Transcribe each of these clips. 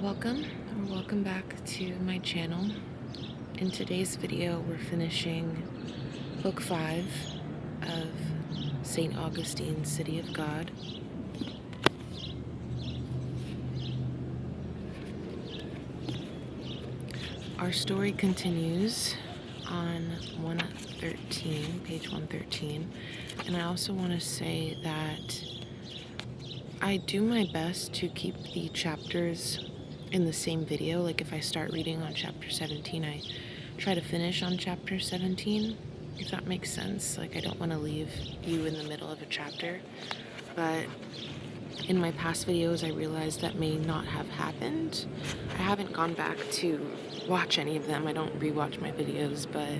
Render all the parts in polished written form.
Welcome back to my channel. In today's video, we're finishing Book 5 of St. Augustine's City of God. Our story continues on page 113, and I also want to say that I do my best to keep the chapters in the same video. Like if I start reading on chapter 17, I try to finish on chapter 17, if that makes sense. Like I don't want to leave you in the middle of a chapter, but in my past videos I realized that may not have happened. I haven't gone back to watch any of them. I don't rewatch my videos, but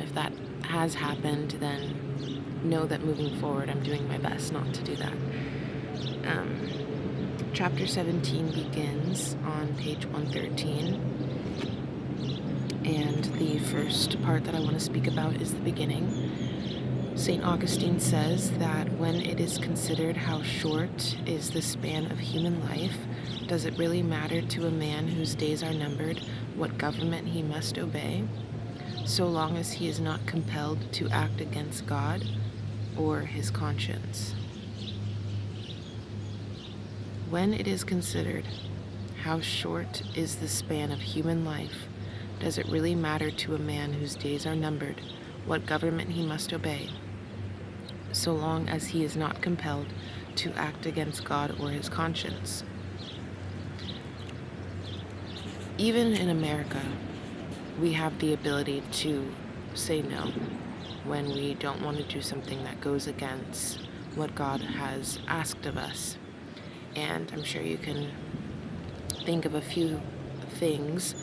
if that has happened, then know that moving forward I'm doing my best not to do that. Chapter 17 begins on page 113, and the first part that I want to speak about is the beginning. St. Augustine says that when it is considered how short is the span of human life, does it really matter to a man whose days are numbered what government he must obey, so long as he is not compelled to act against God or his conscience? When it is considered how short is the span of human life, does it really matter to a man whose days are numbered what government he must obey, so long as he is not compelled to act against God or his conscience? Even in America, we have the ability to say no when we don't want to do something that goes against what God has asked of us. And I'm sure you can think of a few things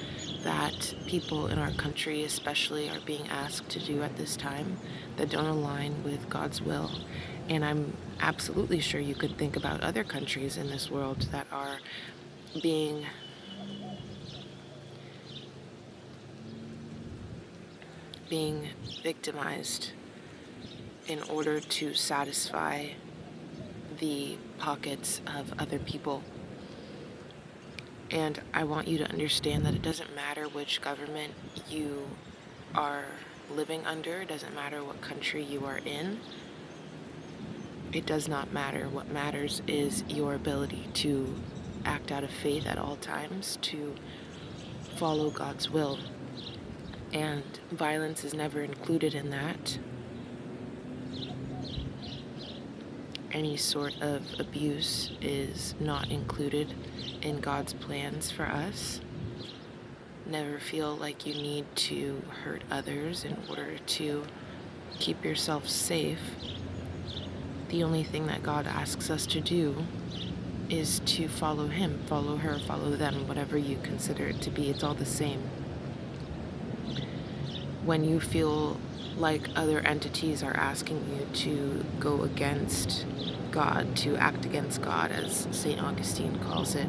that people in our country especially are being asked to do at this time that don't align with God's will. And I'm absolutely sure you could think about other countries in this world that are being victimized in order to satisfy the pockets of other people. And I want you to understand that it doesn't matter which government you are living under, it doesn't matter what country you are in. It does not matter. What matters is your ability to act out of faith at all times, to follow God's will. And violence is never included in that. Any sort of abuse is not included in God's plans for us. Never feel like you need to hurt others in order to keep yourself safe. The only thing that God asks us to do is to follow Him, follow her, follow them, whatever you consider it to be. It's all the same. When you feel like other entities are asking you to go against God, to act against God, as St. Augustine calls it,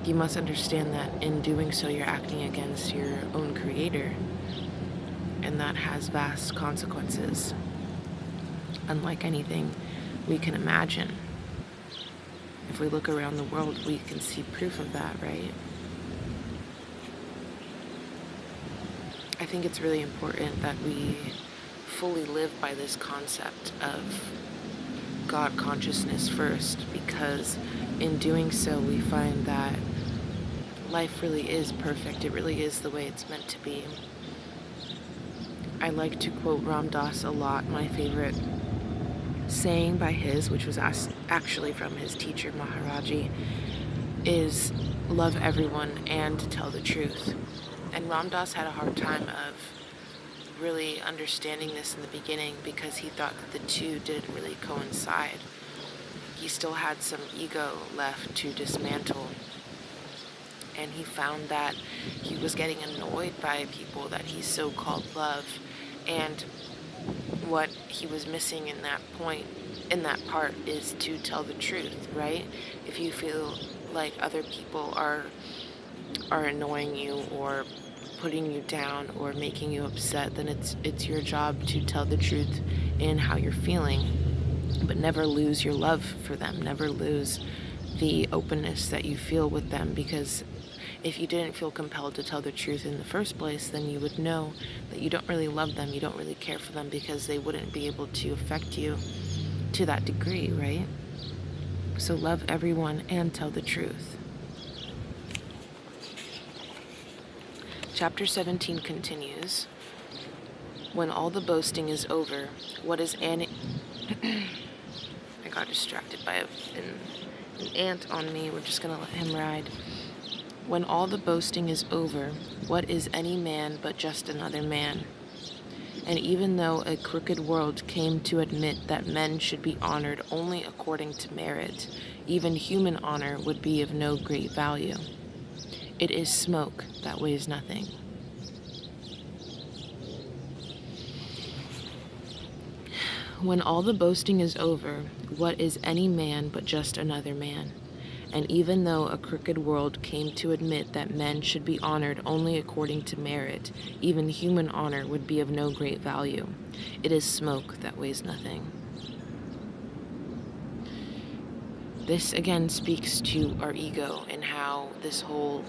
you must understand that in doing so, you're acting against your own Creator, and that has vast consequences, unlike anything we can imagine. If we look around the world, we can see proof of that, right? I think it's really important that we fully live by this concept of God consciousness first, because in doing so we find that life really is perfect. It really is the way it's meant to be. I like to quote Ram Dass a lot. My favorite saying by his, which was actually from his teacher Maharaji, is love everyone and tell the truth. And Ram Dass had a hard time of really understanding this in the beginning because he thought that the two didn't really coincide. He still had some ego left to dismantle, and he found that he was getting annoyed by people that he so-called loved, and what he was missing in that part is to tell the truth, right? If you feel like other people are annoying you or putting you down or making you upset, then it's your job to tell the truth in how you're feeling, but never lose your love for them, never lose the openness that you feel with them, because if you didn't feel compelled to tell the truth in the first place, then you would know that you don't really love them, you don't really care for them, because they wouldn't be able to affect you to that degree, right? So love everyone and tell the truth. Chapter 17 continues. When all the boasting is over, what is I got distracted by an ant on me. We're just going to let him ride. When all the boasting is over, what is any man but just another man? And even though a crooked world came to admit that men should be honored only according to merit, even human honor would be of no great value. It is smoke that weighs nothing. When all the boasting is over, what is any man but just another man? And even though a crooked world came to admit that men should be honored only according to merit, even human honor would be of no great value. It is smoke that weighs nothing. This again speaks to our ego and how this whole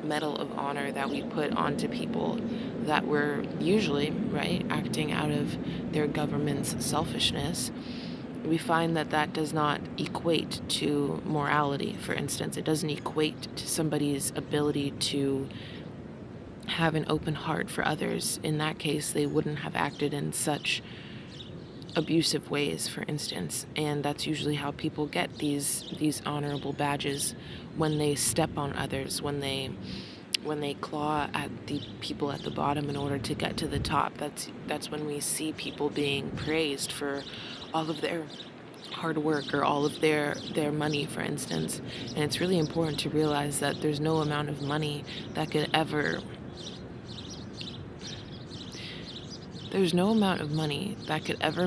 medal of honor that we put onto people that were usually, right, acting out of their government's selfishness, we find that that does not equate to morality, for instance. It doesn't equate to somebody's ability to have an open heart for others. In that case, they wouldn't have acted in such abusive ways, for instance. And that's usually how people get these honorable badges, when they step on others, when they claw at the people at the bottom in order to get to the top. That's when we see people being praised for all of their hard work or all of their money, for instance. And it's really important to realize that there's no amount of money that could ever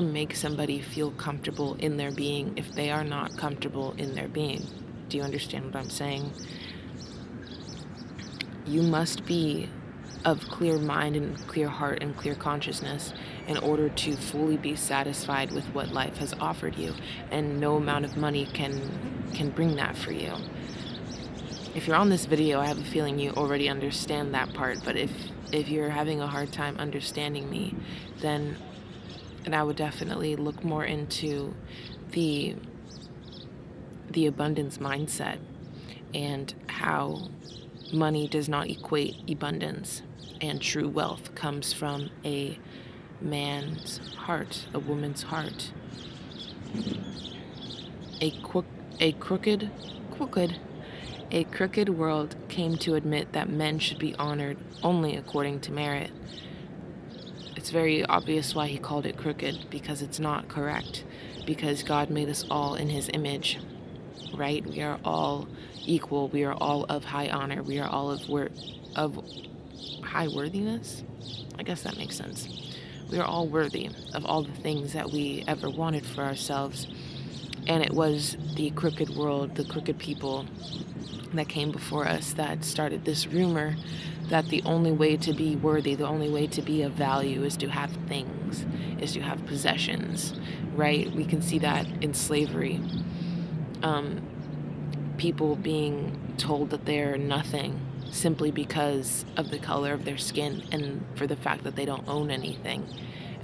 make somebody feel comfortable in their being if they are not comfortable in their being. Do you understand what I'm saying? You must be of clear mind and clear heart and clear consciousness in order to fully be satisfied with what life has offered you, and no amount of money can bring that for you. If you're on this video, I have a feeling you already understand that part, but if you're having a hard time understanding me, then I would definitely look more into the abundance mindset and how money does not equate abundance, and true wealth comes from a man's heart, a woman's heart. A crooked world came to admit that men should be honored only according to merit. It's very obvious why he called it crooked, because it's not correct, because God made us all in his image, right? We are all equal. We are all of high honor. We are all of high worthiness. I guess that makes sense. We are all worthy of all the things that we ever wanted for ourselves. And it was the crooked world, the crooked people that came before us that started this rumor that the only way to be worthy, the only way to be of value is to have things, is to have possessions, right? We can see that in slavery. People being told that they're nothing simply because of the color of their skin and for the fact that they don't own anything.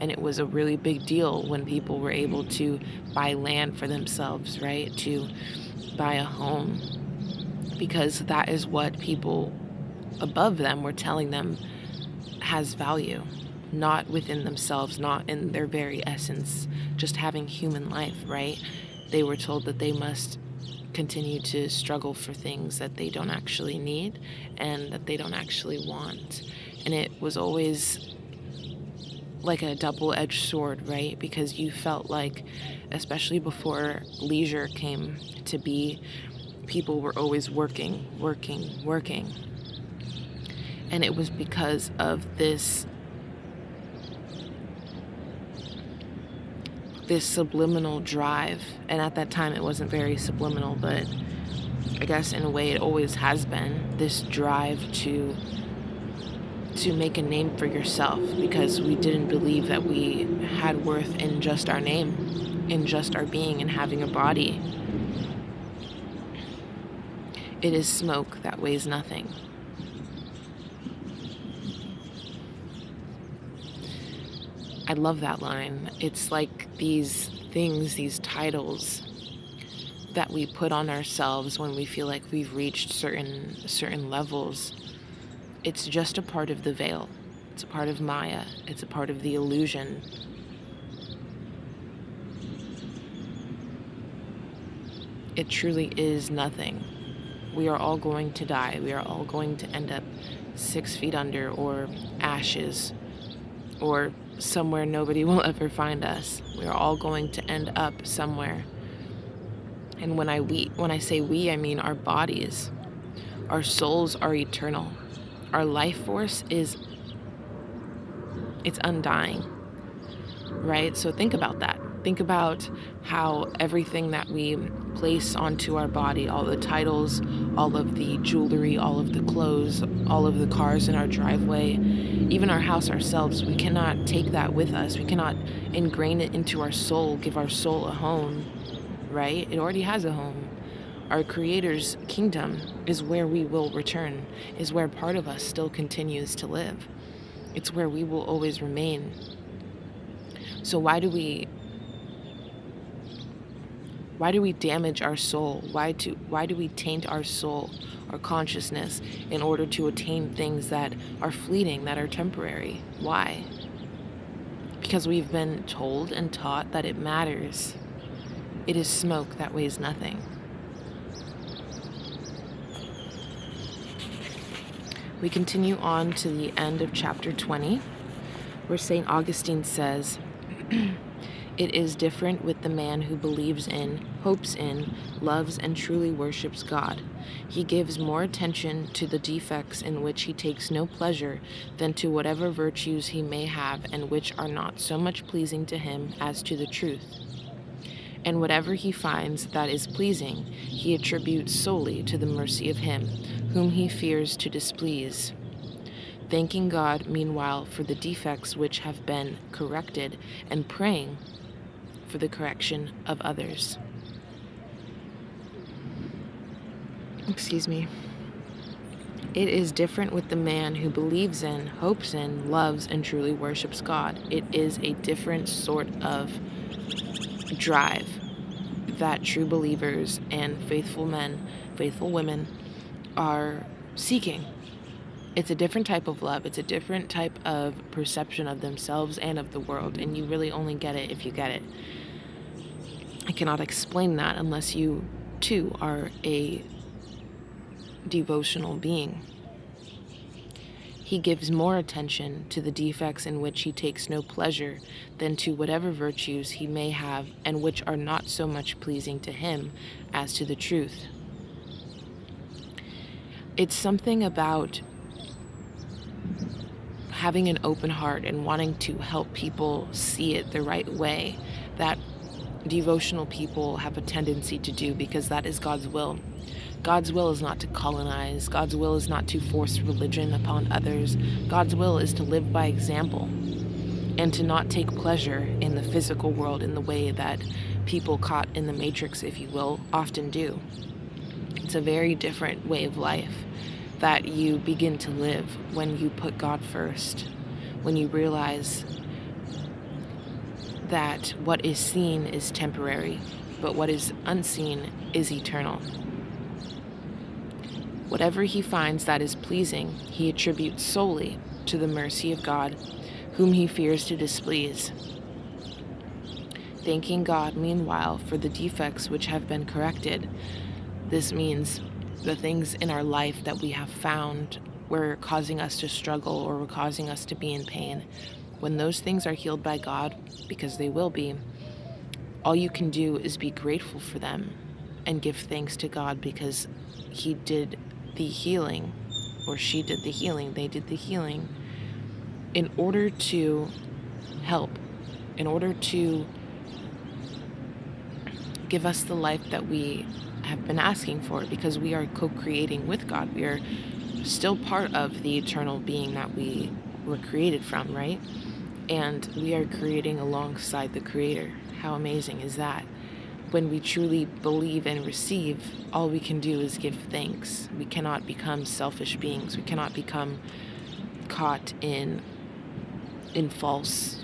And it was a really big deal when people were able to buy land for themselves, right? To buy a home, because that is what people above them were telling them has value, not within themselves, not in their very essence, just having human life, right? They were told that they must continue to struggle for things that they don't actually need and that they don't actually want. And it was always like a double-edged sword, right? Because you felt like, especially before leisure came to be, people were always working. And it was because of this subliminal drive. And at that time it wasn't very subliminal, but I guess in a way it always has been, this drive to make a name for yourself, because we didn't believe that we had worth in just our name, in just our being and having a body. It is smoke that weighs nothing. I love that line. It's like these things, these titles that we put on ourselves when we feel like we've reached certain levels. It's just a part of the veil. It's a part of Maya. It's a part of the illusion. It truly is nothing. We are all going to die. We are all going to end up 6 feet under, or ashes, or somewhere nobody will ever find us. We are all going to end up somewhere. And when I say we, I mean our bodies. Our souls are eternal. Our life force it's undying, right? So think about that. Think about how everything that we place onto our body, all the titles, all of the jewelry, all of the clothes, all of the cars in our driveway, even our house ourselves, we cannot take that with us. We cannot ingrain it into our soul, give our soul a home, right? It already has a home. Our Creator's kingdom is where we will return, is where part of us still continues to live. It's where we will always remain. So why do we damage our soul? Why do we taint our soul, our consciousness, in order to attain things that are fleeting, that are temporary? Why? Because we've been told and taught that it matters. It is smoke that weighs nothing. We continue on to the end of chapter 20, where St. Augustine says, "It is different with the man who believes in, hopes in, loves, and truly worships God. He gives more attention to the defects in which he takes no pleasure than to whatever virtues he may have and which are not so much pleasing to him as to the truth. And whatever he finds that is pleasing, he attributes solely to the mercy of him whom he fears to displease, thanking God meanwhile for the defects which have been corrected and praying for the correction of others." Excuse me. It is different with the man who believes in, hopes in, loves, and truly worships God. It is a different sort of drive that true believers and faithful men, faithful women are seeking. It's a different type of love. It's a different type of perception of themselves and of the world, and you really only get it if you get it. I cannot explain that unless you, too, are a devotional being. He gives more attention to the defects in which he takes no pleasure than to whatever virtues he may have and which are not so much pleasing to him as to the truth. It's something about having an open heart and wanting to help people see it the right way that devotional people have a tendency to do, because that is God's will. God's will is not to colonize. God's will is not to force religion upon others. God's will is to live by example and to not take pleasure in the physical world in the way that people caught in the matrix, if you will, often do. It's a very different way of life that you begin to live when you put God first, when you realize that what is seen is temporary, but what is unseen is eternal. Whatever he finds that is pleasing, he attributes solely to the mercy of God, whom he fears to displease, thanking God meanwhile for the defects which have been corrected. This means the things in our life that we have found were causing us to struggle or were causing us to be in pain. When those things are healed by God, because they will be, all you can do is be grateful for them and give thanks to God, because he did the healing, or she did the healing, they did the healing in order to help, in order to give us the life that we have been asking for, because we are co-creating with God. We are still part of the eternal being that we were created from, right? And we are creating alongside the Creator. How amazing is that? when we truly believe and receive, all we can do is give thanks. We cannot become selfish beings. We cannot become caught in false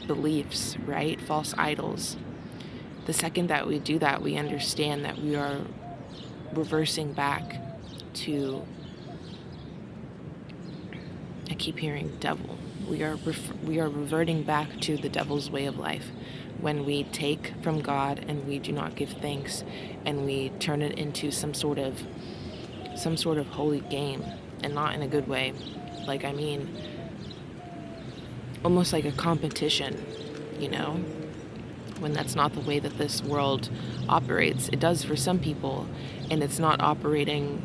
beliefs, right? False idols. The second that we do that, we understand that we are reversing back to, I keep hearing devil. We are reverting back to the devil's way of life when we take from God and we do not give thanks, and we turn it into some sort of holy game, and not in a good way. Like, I mean, almost like a competition, you know? When that's not the way that this world operates. It does for some people, and it's not operating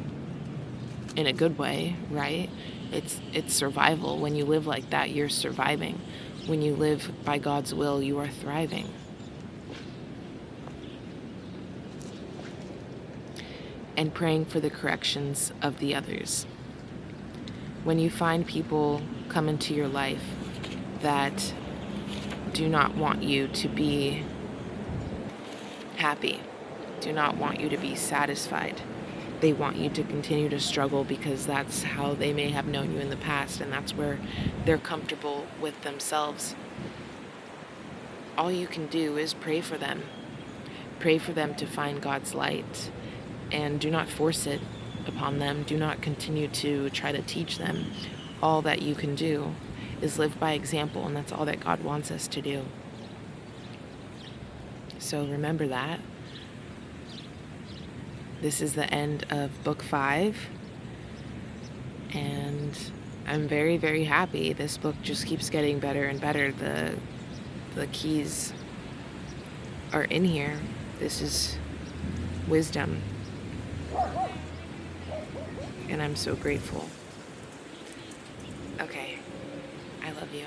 in a good way, right? It's survival. When you live like that, you're surviving. When you live by God's will, you are thriving. And praying for the corrections of the others. When you find people come into your life that do not want you to be happy, do not want you to be satisfied, they want you to continue to struggle because that's how they may have known you in the past, and that's where they're comfortable with themselves. All you can do is pray for them. Pray for them to find God's light, and do not force it upon them. Do not continue to try to teach them. All that you can do is live by example, and that's all that God wants us to do. So remember that. This is the end of book 5, and I'm very, very happy. This book just keeps getting better and better. The keys are in here. This is wisdom, and I'm so grateful. Okay, I love you.